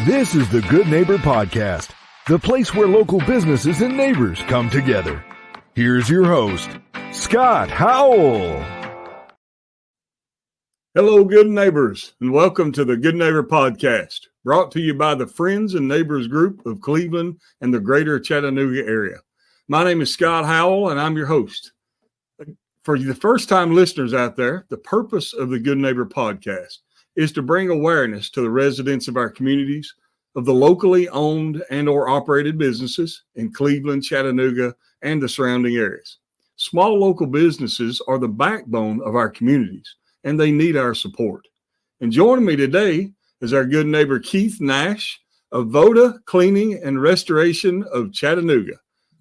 This is the Good Neighbor Podcast, the place where local businesses and neighbors come together. Here's your host, Scott Howell. Hello, good neighbors, and welcome to the Good Neighbor Podcast, brought to you by the Friends and Neighbors Group of Cleveland and the greater Chattanooga area. My name is Scott Howell, and I'm your host. For the first-time listeners out there, the purpose of the Good Neighbor Podcast is to bring awareness to the residents of our communities of the locally owned and or operated businesses in Cleveland, Chattanooga, and the surrounding areas. Small local businesses are the backbone of our communities, and they need our support. And joining me today is our good neighbor, Keith Nash of VODA Cleaning and Restoration of Chattanooga.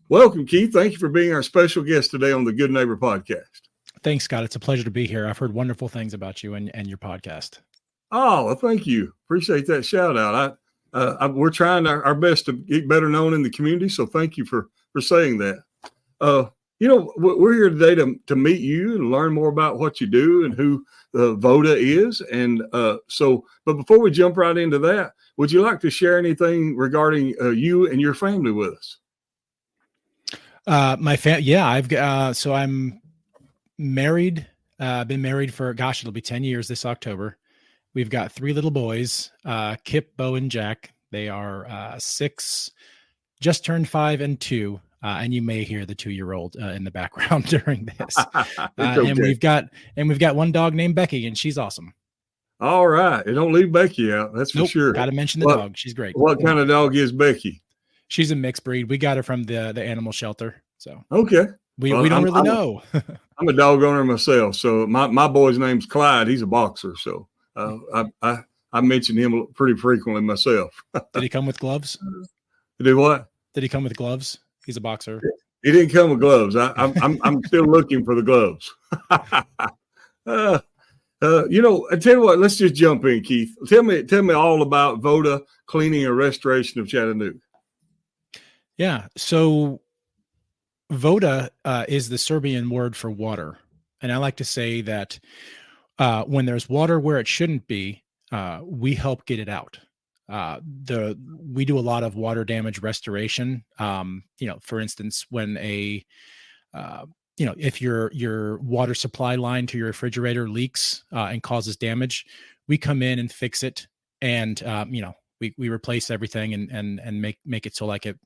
Welcome, Keith. Thank you for being our special guest today on the Good Neighbor Podcast. Thanks, Scott. It's a pleasure to be here. I've heard wonderful things about you and your podcast. Oh, well, thank you. Appreciate that shout out. We're trying our best to get better known in the community, so thank you for saying that. We're here today to meet you and learn more about what you do and who VODA is. But before we jump right into that, would you like to share anything regarding you and your family with us? So I'm married. Been married for, it'll be 10 years this October. We've got 3 little boys, Kip, Bo, and Jack. They are 6, just turned 5 and 2. And you may hear the 2-year-old in the background during this. Okay. And we've got one dog named Becky, and she's awesome. All right. And don't leave Becky out. That's for sure. Got to mention the dog. She's great. What kind of dog is Becky? She's a mixed breed. We got her from the animal shelter. So okay. We don't really know. I'm a dog owner myself. So my boy's name's Clyde. He's a boxer. So I mention him pretty frequently myself. Did he come with gloves? Do what? Did he come with gloves? He's a boxer. He didn't come with gloves. I'm still looking for the gloves. I tell you what, let's just jump in, Keith. Tell me all about VODA Cleaning and Restoration of Chattanooga. Yeah. So VODA is the Serbian word for water. And I like to say that when there's water where it shouldn't be, we help get it out. We do a lot of water damage restoration. For instance, when if your water supply line to your refrigerator leaks and causes damage, we come in and fix it. And, we replace everything and make it so like it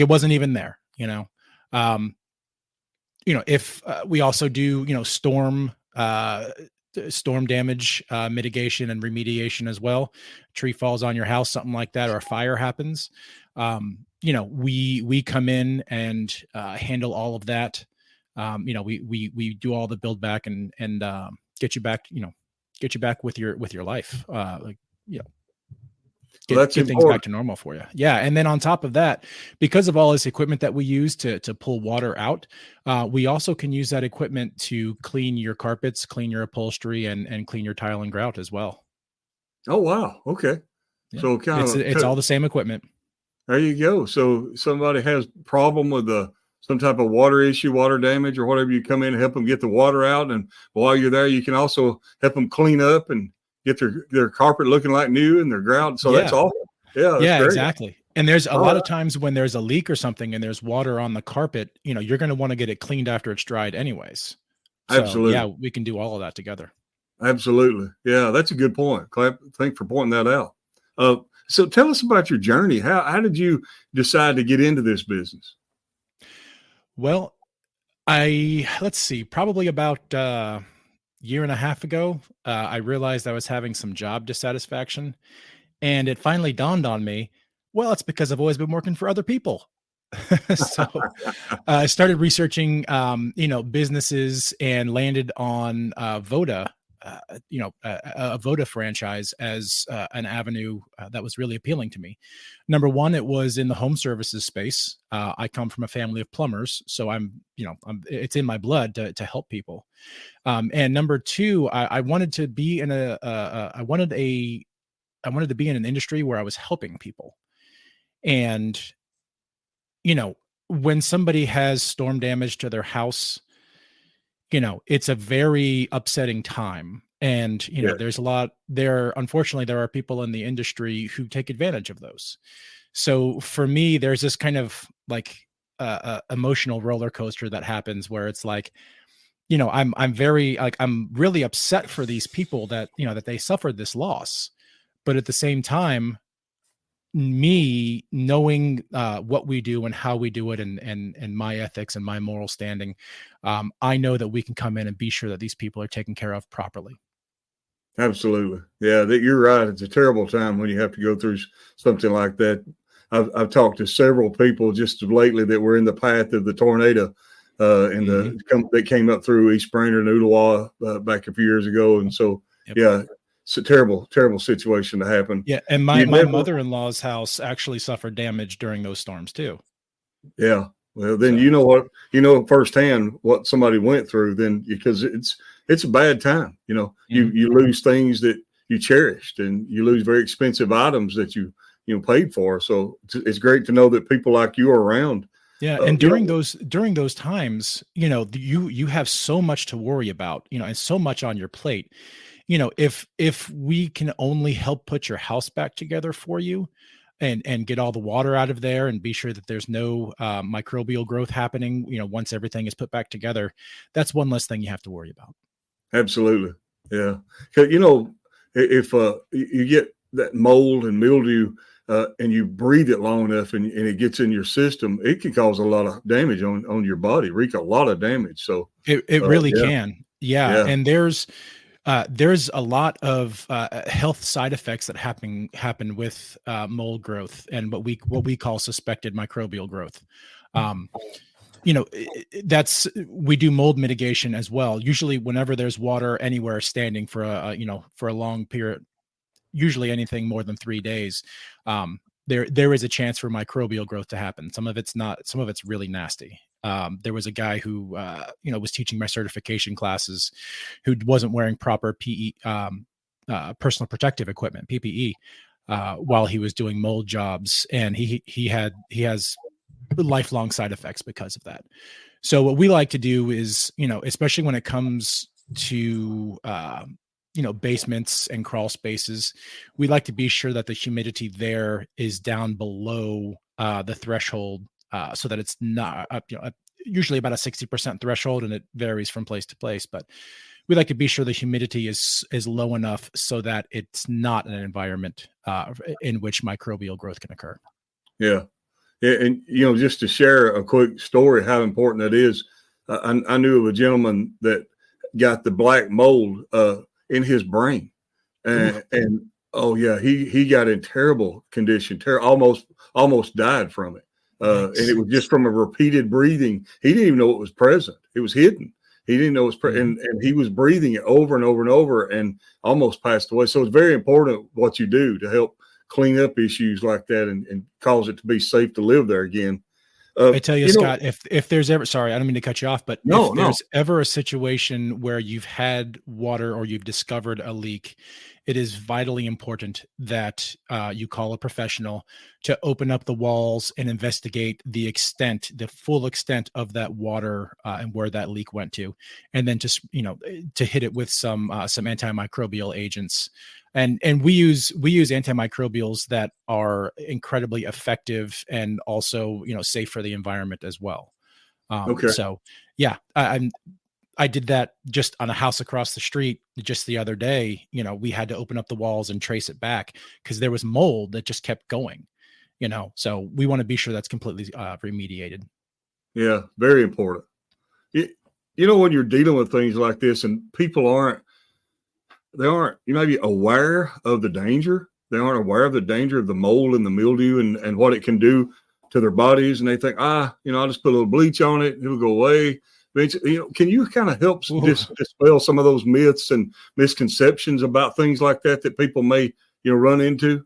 wasn't even there, if we also do, storm damage mitigation and remediation as well. A tree falls on your house, something like that, or a fire happens. We come in and handle all of that. We do all the build back and get you back with your life. Get things back to normal for you. Yeah. And then on top of that, because of all this equipment that we use to pull water out, we also can use that equipment to clean your carpets, clean your upholstery, and clean your tile and grout as well. Oh, wow. Okay. Yeah. So it's all the same equipment. There you go. So somebody has a problem with some type of water issue, water damage, or whatever, you come in and help them get the water out. And while you're there, you can also help them clean up and get their carpet looking like new and their grout. So that's awesome. Yeah. Great. Exactly. And there's a lot of times when there's a leak or something and there's water on the carpet, you're going to want to get it cleaned after it's dried anyways. So, absolutely. Yeah, we can do all of that together. Absolutely. Yeah, that's a good point. Thanks for pointing that out. So tell us about your journey. How did you decide to get into this business? Well, probably about year and a half ago, I realized I was having some job dissatisfaction, and it finally dawned on me, well, it's because I've always been working for other people. So I started researching, businesses and landed on VODA, a VODA franchise as an avenue that was really appealing to me. Number one, it was in the home services space. I come from a family of plumbers, so it's in my blood to help people. And number two, I wanted to be in I wanted to be in an industry where I was helping people. And, when somebody has storm damage to their house, it's a very upsetting time. And, there's unfortunately, there are people in the industry who take advantage of those. So for me, there's this kind of like emotional roller coaster that happens where it's like, I'm very like, I'm really upset for these people that, that they suffered this loss. But at the same time, me knowing what we do and how we do it and my ethics and my moral standing, I know that we can come in and be sure that these people are taken care of properly. Absolutely. Yeah, that you're right. It's a terrible time when you have to go through something like that. I've talked to several people just lately that were in the path of the tornado that came up through East Brainerd and Ooltewah back a few years ago. And so, yeah, it's a terrible, terrible situation to happen. Yeah. And my mother-in-law's house actually suffered damage during those storms too. Yeah. Well, then so, firsthand what somebody went through then, because it's a bad time. You lose things that you cherished, and you lose very expensive items that you paid for. So it's great to know that people like you are around. Yeah. And during those times, you have so much to worry about, and so much on your plate. If we can only help put your house back together for you and get all the water out of there and be sure that there's no microbial growth happening, once everything is put back together, that's one less thing you have to worry about. Absolutely. Yeah. If you get that mold and mildew and you breathe it long enough and it gets in your system, it can cause a lot of damage on your body, wreak a lot of damage. So it really can. Yeah. And there's a lot of health side effects that happen with mold growth and what we call suspected microbial growth. We do mold mitigation as well. Usually whenever there's water anywhere standing for a long period, usually anything more than 3 days, there is a chance for microbial growth to happen. Some of it's really nasty. There was a guy who, was teaching my certification classes who wasn't wearing proper personal protective equipment, PPE, while he was doing mold jobs. And he has lifelong side effects because of that. So what we like to do is, especially when it comes to, basements and crawl spaces, we like to be sure that the humidity there is down below the threshold, so that it's not usually about a 60% threshold, and it varies from place to place. But we like to be sure the humidity is low enough so that it's not an environment in which microbial growth can occur. Yeah. And, just to share a quick story, how important that is. I knew of a gentleman that got the black mold in his brain. And oh yeah, he got in terrible condition, almost died from it. And it was just from a repeated breathing. He didn't even know it was present. It was hidden. He didn't know it was present. And he was breathing it over and over and over and almost passed away. So it's very important what you do to help clean up issues like that and cause it to be safe to live there again. I tell you, Scott, if there's ever, sorry, I don't mean to cut you off, but if there's ever a situation where you've had water or you've discovered a leak, it is vitally important that you call a professional to open up the walls and investigate the full extent of that water and where that leak went to, and then just to hit it with some antimicrobial agents. And we use antimicrobials that are incredibly effective and also safe for the environment as well. So yeah, I did that just on a house across the street just the other day. We had to open up the walls and trace it back because there was mold that just kept going. So we want to be sure that's completely remediated. Yeah, very important. When you're dealing with things like this and people aren't maybe aware of the danger. They aren't aware of the danger of the mold and the mildew and what it can do to their bodies. And they think, I'll just put a little bleach on it. It'll go away. Can you kind of help dispel some of those myths and misconceptions about things like that people may, run into?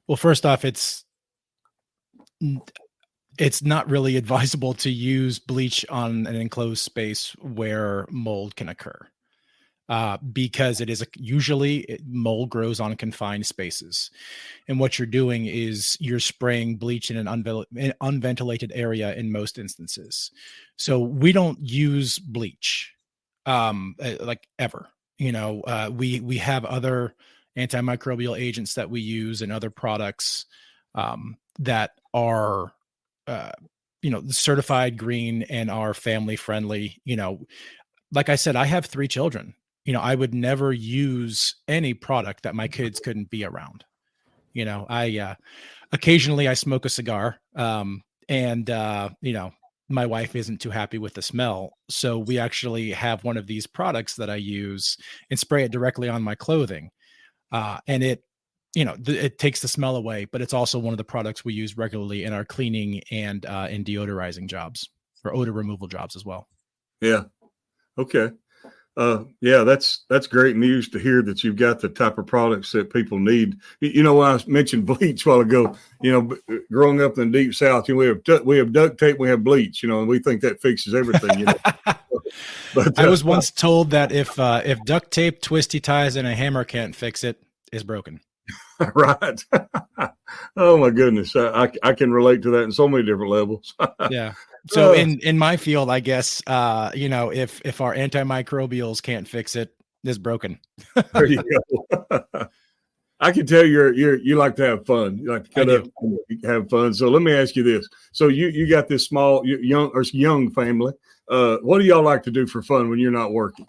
Well, first off, it's not really advisable to use bleach on an enclosed space where mold can occur. Because it is usually mold grows on confined spaces. And what you're doing is you're spraying bleach in an unventilated area in most instances. So we don't use bleach like ever. We have other antimicrobial agents that we use and other products that are certified green and are family friendly. Like I said, I have 3 children. I would never use any product that my kids couldn't be around. I occasionally I smoke a cigar, and my wife isn't too happy with the smell. So we actually have one of these products that I use and spray it directly on my clothing. And it, it takes the smell away, but it's also one of the products we use regularly in our cleaning and in deodorizing jobs or odor removal jobs as well. Yeah. Okay. Yeah, that's great news to hear that you've got the type of products that people need. When I mentioned bleach a while ago, growing up in the deep South, we have duct tape, we have bleach, and we think that fixes everything. But I was once told that if duct tape, twisty ties, and a hammer can't fix it, it's broken. Right. Oh my goodness, I can relate to that in so many different levels. Yeah. So in my field, I guess, if our antimicrobials can't fix it, it's broken. There you go. I can tell you like to have fun. You like to cut up and have fun. So let me ask you this. So you got this small, young family. What do y'all like to do for fun when you're not working?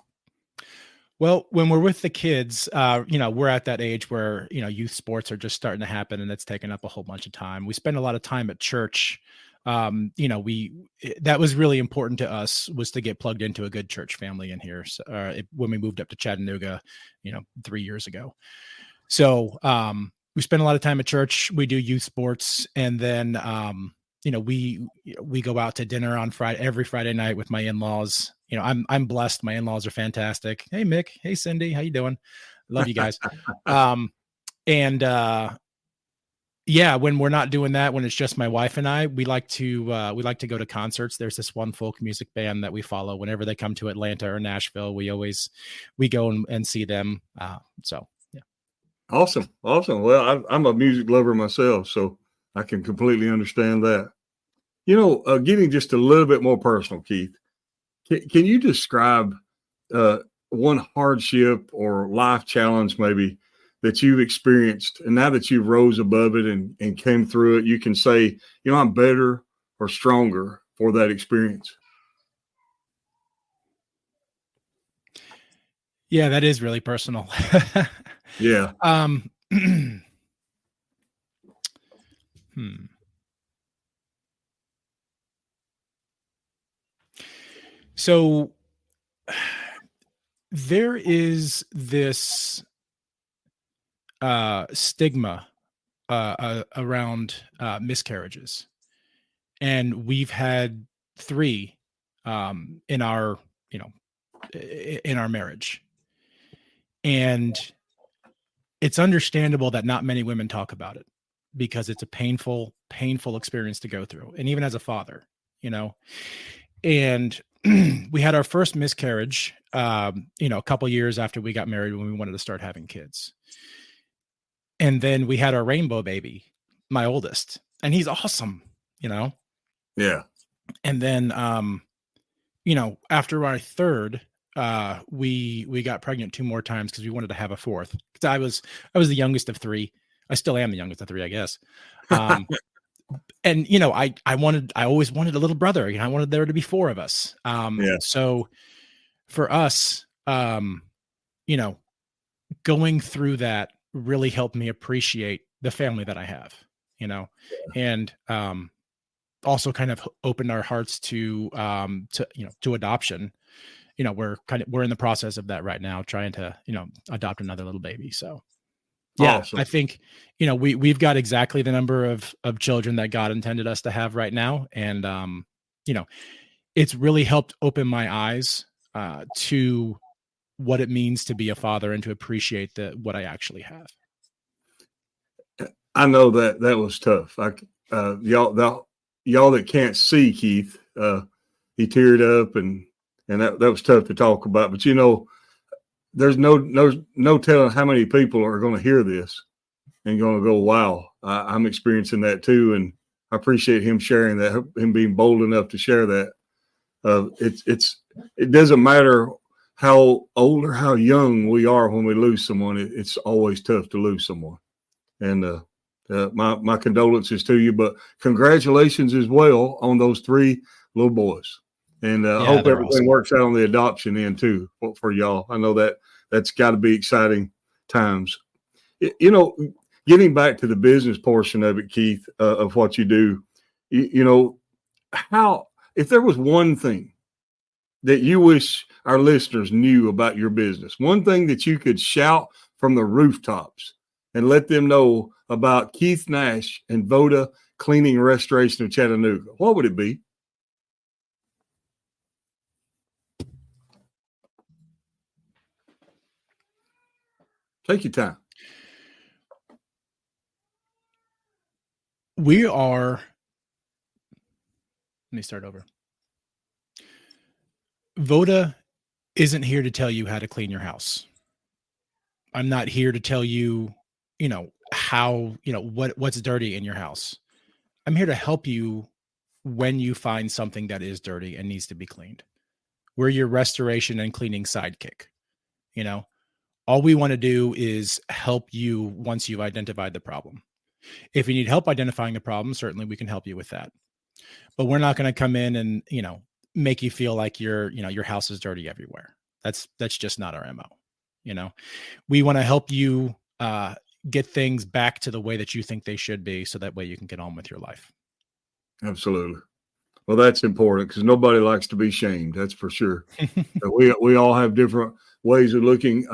Well, when we're with the kids, we're at that age where, youth sports are just starting to happen and it's taking up a whole bunch of time. We spend a lot of time at church. That was really important to us, was to get plugged into a good church family in here. So, when we moved up to Chattanooga, 3 years ago. So, we spend a lot of time at church. We do youth sports, and then, we go out to dinner on every Friday night with my in-laws. I'm blessed. My in-laws are fantastic. Hey, Mick. Hey, Cindy. How you doing? Love you guys. When we're not doing that, when it's just my wife and I, we like to go to concerts. There's this one folk music band that we follow. Whenever they come to Atlanta or Nashville, we go and see them. So yeah. Awesome. Well, I'm a music lover myself, so I can completely understand that. Getting just a little bit more personal, Keith, can you describe one hardship or life challenge maybe that you've experienced, and now that you've rose above it and came through it, you can say, I'm better or stronger for that experience? Yeah, that is really personal. Yeah. So there is this stigma around miscarriages, and we've had 3 in our marriage, and it's understandable that not many women talk about it because it's a painful experience to go through, and even as a father, and we had our first miscarriage a couple years after we got married, when we wanted to start having kids. And then we had our rainbow baby, my oldest, and he's awesome, Yeah. And then, after our third, we got pregnant 2 more times because we wanted to have a fourth. Because I was the youngest of 3. I still am the youngest of 3, I guess. And I always wanted a little brother. I wanted there to be 4 of us. So for us, going through that really helped me appreciate the family that I have, and also kind of opened our hearts to adoption. We're in the process of that right now, trying to, adopt another little baby. So yeah, awesome. I think, we've got exactly the number of children that God intended us to have right now. And, it's really helped open my eyes to what it means to be a father and to appreciate what I actually have. I know that was tough. Y'all that can't see Keith, he teared up and that was tough to talk about, but there's no telling how many people are going to hear this and going to go, wow, I'm experiencing that too. And I appreciate him sharing that, him being bold enough to share that. It doesn't matter how old or how young we are when we lose someone. It's always tough to lose someone. And my condolences to you, but congratulations as well on those 3 little boys. And hope everything awesome. Works out on the adoption end too for y'all. I know that's got to be exciting times. You know, getting back to the business portion of it, Keith, of what you do, you know, if there was one thing that you wish our listeners knew about your business, one thing that you could shout from the rooftops and let them know about Keith Nash and VODA Cleaning and Restoration of Chattanooga, what would it be? Take your time. Let me start over. VODA isn't here to tell you how to clean your house. I'm not here to tell you, you know, how, you know, what's dirty in your house. I'm here to help you when you find something that is dirty and needs to be cleaned. We're your restoration and cleaning sidekick. You know, all we want to do is help you once you've identified the problem. If you need help identifying the problem, certainly we can help you with that. But we're not going to come in and, you know, make you feel like your house is dirty everywhere. That's just not our MO. You know, we want to help you get things back to the way that you think they should be, so that way you can get on with your life. Absolutely. Well, that's important because nobody likes to be shamed. That's for sure. we all have different ways of looking.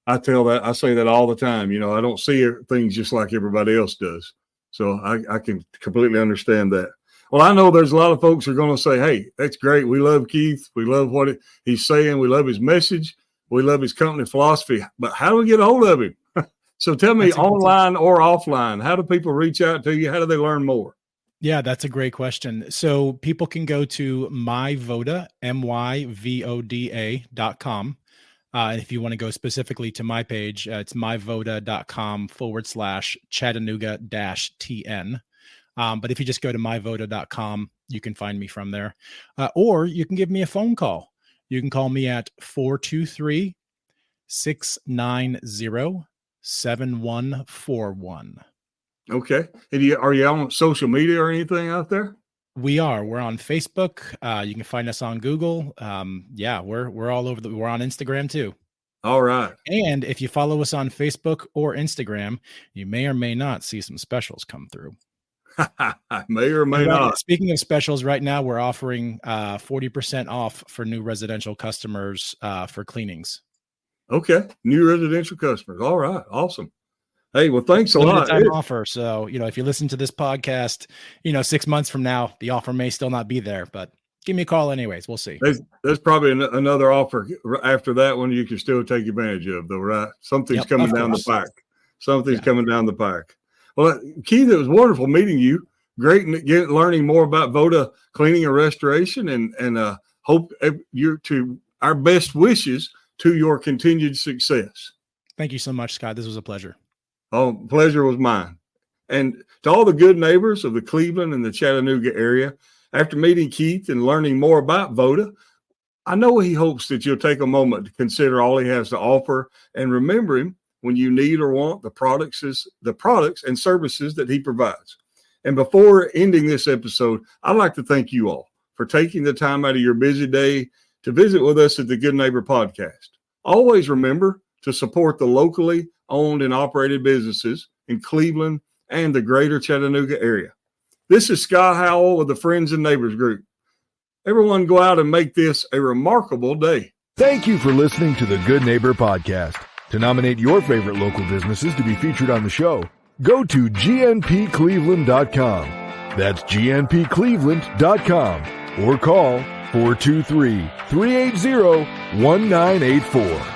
I say that all the time. You know, I don't see things just like everybody else does. So I can completely understand that. Well, I know there's a lot of folks who are going to say, hey, that's great. We love Keith. We love what he's saying. We love his message. We love his company philosophy. But how do we get a hold of him? So tell me, online or offline, how do people reach out to you? How do they learn more? Yeah, that's a great question. So people can go to myvoda, myvoda.com. And if you want to go specifically to my page, it's myvoda.com/Chattanooga-TN. But if you just go to myvoda.com, you can find me from there. Or you can give me a phone call. You can call me at 423-690-7141. Okay. And are you on social media or anything out there? We are. We're on Facebook. You can find us on Google. We're all over. We're on Instagram too. All right. And if you follow us on Facebook or Instagram, you may or may not see some specials come through. May or may not. Speaking of specials, right now we're offering 40% off for new residential customers for cleanings. Okay. New residential customers. All right. Awesome. Hey, well, thanks a lot. Time offer. So, you know, if you listen to this podcast, 6 months from now, the offer may still not be there, but give me a call anyways. We'll see. There's probably another offer after that one you can still take advantage of, though, right? Something's coming down the pike. Coming down the pike. Well, Keith, it was wonderful meeting you. Great learning more about VODA Cleaning and Restoration, and hope you're to our best wishes to your continued success. Thank you so much, Scott. This was a pleasure. Oh, pleasure was mine. And to all the good neighbors of the Cleveland and the Chattanooga area, after meeting Keith and learning more about VODA, I know he hopes that you'll take a moment to consider all he has to offer and remember him when you need or want the products and services that he provides. And before ending this episode, I'd like to thank you all for taking the time out of your busy day to visit with us at the Good Neighbor Podcast. Always remember to support the locally owned and operated businesses in Cleveland and the greater Chattanooga area. This is Scott Howell with the Friends and Neighbors Group. Everyone go out and make this a remarkable day. Thank you for listening to the Good Neighbor Podcast. To nominate your favorite local businesses to be featured on the show, go to gnpcleveland.com. That's gnpcleveland.com or call 423-380-1984.